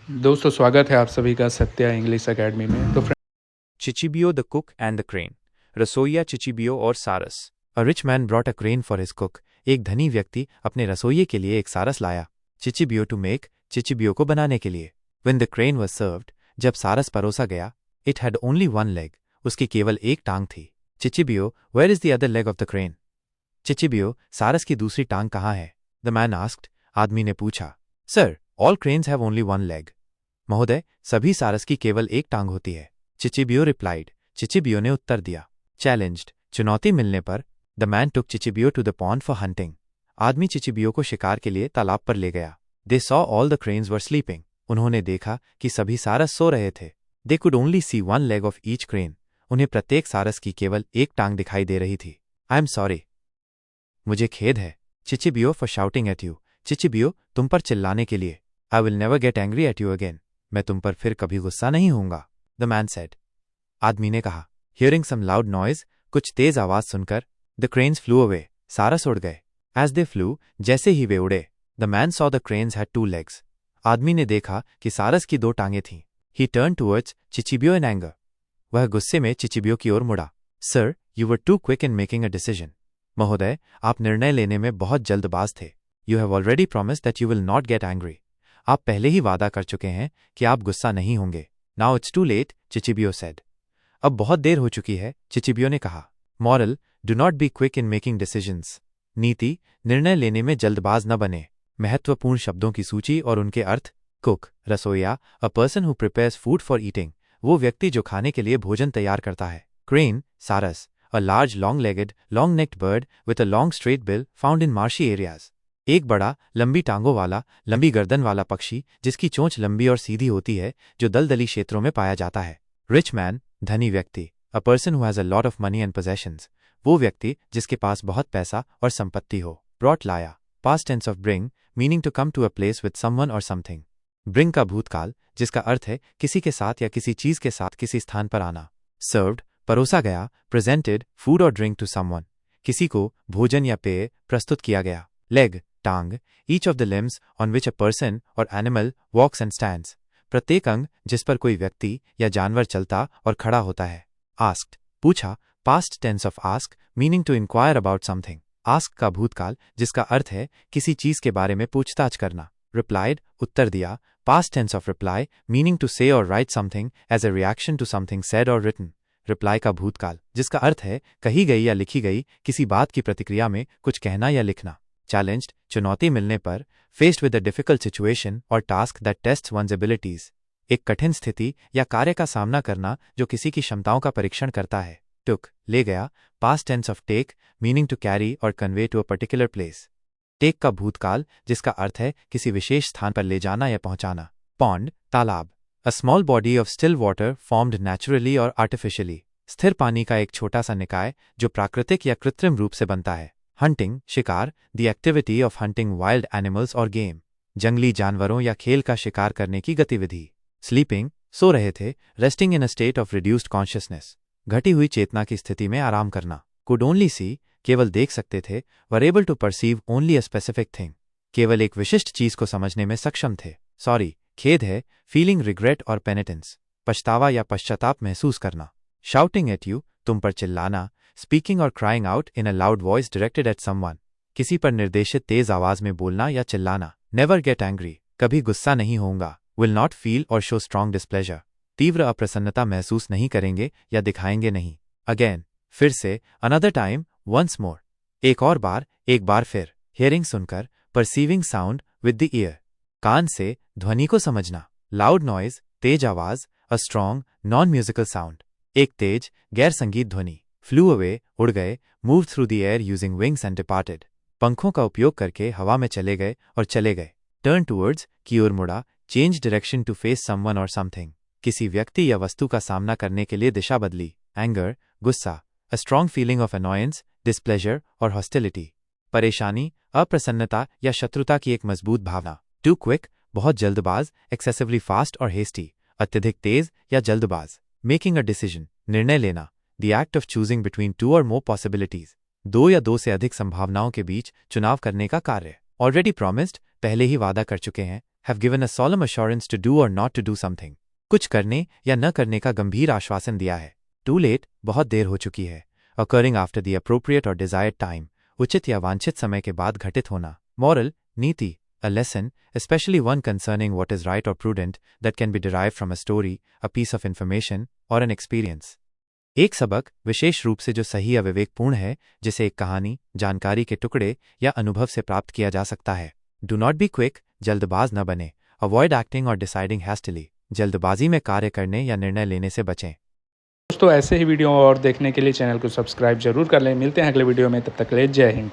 दोस्तों स्वागत है आप सभी का सत्या इंग्लिश एकेडमी में। तो Chichibio the cook and the crane. रसोइया चिचिबियो और सारस। A rich man brought a crane for his cook. एक धनी व्यक्ति अपने रसोइये के लिए एक सारस लाया। चिचिबियो टू मेक, चिचिबियो को बनाने के लिए। When the crane was served, जब सारस परोसा गया, it had only one leg, उसकी केवल एक टांग थी। Chichibio, where is the other leg of the crane? Chichibio, सारस की दूसरी टांग कहाँ है? द मैन आस्क्ड, आदमी ने पूछा। Sir, all cranes have only one leg. महोदय, सभी सारस की केवल एक टांग होती है। चिचिबियो रिप्लाइड, चिचिबियो ने उत्तर दिया। चैलेंज्ड, चुनौती मिलने पर, the man took Chichibio to the pond for hunting. आदमी चिचिबियो को शिकार के लिए तालाब पर ले गया। They saw all the cranes were sleeping. उन्होंने देखा कि सभी सारस सो रहे थे। They could only see one leg of each crane. उन्हें प्रत्येक सारस की केवल एक टांग दिखाई दे रही थी। आई एम सॉरी, मुझे खेद है। चिचिबियो फॉर शाउटिंग एट यू। चिचिबियो, तुम पर चिल्लाने के लिए। I will never get angry at you again. मैं तुम पर फिर कभी गुस्सा नहीं होऊंगा। द मैन सेड, आदमी ने कहा। हियरिंग सम लाउड नॉइज, कुछ तेज आवाज सुनकर, द क्रेन्स फ्लू अवे, सारस उड़ गए। एज दे फ्लू, जैसे ही वे उड़े, the man saw the cranes had two legs. आदमी ने देखा कि सारस की दो टांगें थीं। He turn towards Chichibio in anger. वह गुस्से में चिचिबियो की ओर मुड़ा। Sir, you were too quick in making a decision. महोदय, आप निर्णय लेने में बहुत जल्दबाज थे। You have already promise that you will not get angry. आप पहले ही वादा कर चुके हैं कि आप गुस्सा नहीं होंगे। Now it's too late, Chichibio said. अब बहुत देर हो चुकी है, चिचिबियो ने कहा। Moral, do not be quick in making decisions. नीति, निर्णय लेने में जल्दबाज न बने। महत्वपूर्ण शब्दों की सूची और उनके अर्थ। कुक, रसोइया, a person who prepares food for eating, वो व्यक्ति जो खाने के लिए भोजन तैयार करता है। क्रेन, सारस, a large long legged long necked bird with a long straight bill found in marshy areas. एक बड़ा, लंबी टांगों वाला, लंबी गर्दन वाला पक्षी जिसकी चोंच लंबी और सीधी होती है, जो दलदली क्षेत्रों में पाया जाता है। रिच मैन, धनी व्यक्ति, a person who has a lot of money and possessions, वो व्यक्ति जिसके पास बहुत पैसा और संपत्ति हो। ब्रॉट, लाया, past tense of bring, meaning to come to a place with someone or something. Bring का भूतकाल, जिसका अर्थ है किसी के साथ या किसी चीज के साथ किसी स्थान पर आना। सर्व्ड, परोसा गया। प्रेजेंटेड, फूड और ड्रिंक टू समवन, किसी को भोजन या पेय प्रस्तुत किया गया। लेग, टांग, each of the limbs on which a person और एनिमल वॉक्स एंड स्टैंड्स, प्रत्येक अंग जिस पर कोई व्यक्ति या जानवर चलता और खड़ा होता है। आस्क्ड, पूछा। Past tense of ask, meaning to inquire about something. Ask का भूतकाल, जिसका अर्थ है किसी चीज के बारे में पूछताछ करना। रिप्लाइड, उत्तर दिया। Past tense of reply, meaning to say or write something as a reaction to something said or written. Reply का भूतकाल, जिसका अर्थ है कही गई या लिखी गई किसी बात की प्रतिक्रिया में कुछ कहना या लिखना। चैलेंज्ड, चुनौती मिलने पर। Faced with a difficult situation or task that tests one's abilities, एक कठिन स्थिति या कार्य का सामना करना जो किसी की क्षमताओं का परीक्षण करता है। टुक, ले गया। Past tense of take, meaning to carry or convey to a particular place. Take का भूतकाल, जिसका अर्थ है किसी विशेष स्थान पर ले जाना या पहुंचाना। पॉन्ड, तालाब, a small body of still water formed naturally और आर्टिफिशियली, स्थिर पानी का एक छोटा सा निकाय जो प्राकृतिक या कृत्रिम रूप से बनता है। हंटिंग, शिकार, the activity of hunting wild animals और गेम, जंगली जानवरों या खेल का शिकार करने की गतिविधि। स्लीपिंग, सो रहे थे। Resting in a state of reduced consciousness, घटी हुई चेतना की स्थिति में आराम करना। कुड ओनली सी, केवल देख सकते थे। Were able to perceive only a specific thing, केवल एक विशिष्ट चीज को समझने में सक्षम थे। सॉरी, खेद है। फीलिंग रिग्रेट और पेनिटेंस, पछतावा या पश्चाताप महसूस करना। शाउटिंग एट यू, तुम पर चिल्लाना। स्पीकिंग और crying out in a loud voice directed at someone, किसी पर निर्देशित तेज आवाज में बोलना या चिल्लाना। नेवर गेट एंग्री, कभी गुस्सा नहीं होऊंगा। विल नॉट फील और शो स्ट्रॉन्ग डिस्प्लेजर, तीव्र अप्रसन्नता महसूस नहीं करेंगे या दिखाएंगे नहीं। अगेन, फिर से। अनदर टाइम, वंस मोर, एक और बार, एक बार फिर। हियरिंग, सुनकर। Perceiving sound with the ear, कान से ध्वनि को समझना। लाउड नॉइज, तेज आवाज। A strong non musical sound, एक तेज गैर संगीत ध्वनि। फ्लू अवे, उड़ गए। Move through the air using wings and departed, पंखों का उपयोग करके हवा में चले गए और चले गए। टर्न टूवर्ड्स, की ओर मुड़ा। Change direction to face someone or something, किसी व्यक्ति या वस्तु का सामना करने के लिए दिशा बदली। एंगर, गुस्सा, a strong feeling of annoyance, displeasure और हॉस्टिलिटी, परेशानी, अप्रसन्नता या शत्रुता की एक मजबूत भावना। टू क्विक, बहुत जल्दबाज। एक्सेसिवली फास्ट और हेस्टी, अत्यधिक तेज या जल्दबाज। मेकिंग अ डिसीजन, निर्णय लेना। The act of choosing between two और मोर पॉसिबिलिटीज, दो या दो से अधिक संभावनाओं के बीच चुनाव करने का कार्य। ऑलरेडी प्रॉमिस्ड, पहले ही वादा कर चुके हैं। have given a solemn assurance to do or not to do something. कुछ करने या न करने का गंभीर आश्वासन दिया है. Too late, बहुत देर हो चुकी है. Occurring after the appropriate or desired time, उचित या वांछित समय के बाद घटित होना. Moral, नीति, a lesson, especially one concerning what is right or prudent, that can be derived from a story, a piece of information, or an experience. एक सबक, विशेष रूप से जो सही या विवेकपूर्ण है, जिसे एक कहानी, जानकारी के टुकड़े या अनुभव से प्राप्त किया जा सकता है. Do not be quick, जल्दबाज न बने. Avoid acting or deciding hastily. जल्दबाजी में कार्य करने या निर्णय लेने से बचें. दोस्तों ऐसे ही वीडियो और देखने के लिए चैनल को सब्सक्राइब जरूर कर लें। मिलते हैं अगले वीडियो में, तब तक के लिए जय हिंद।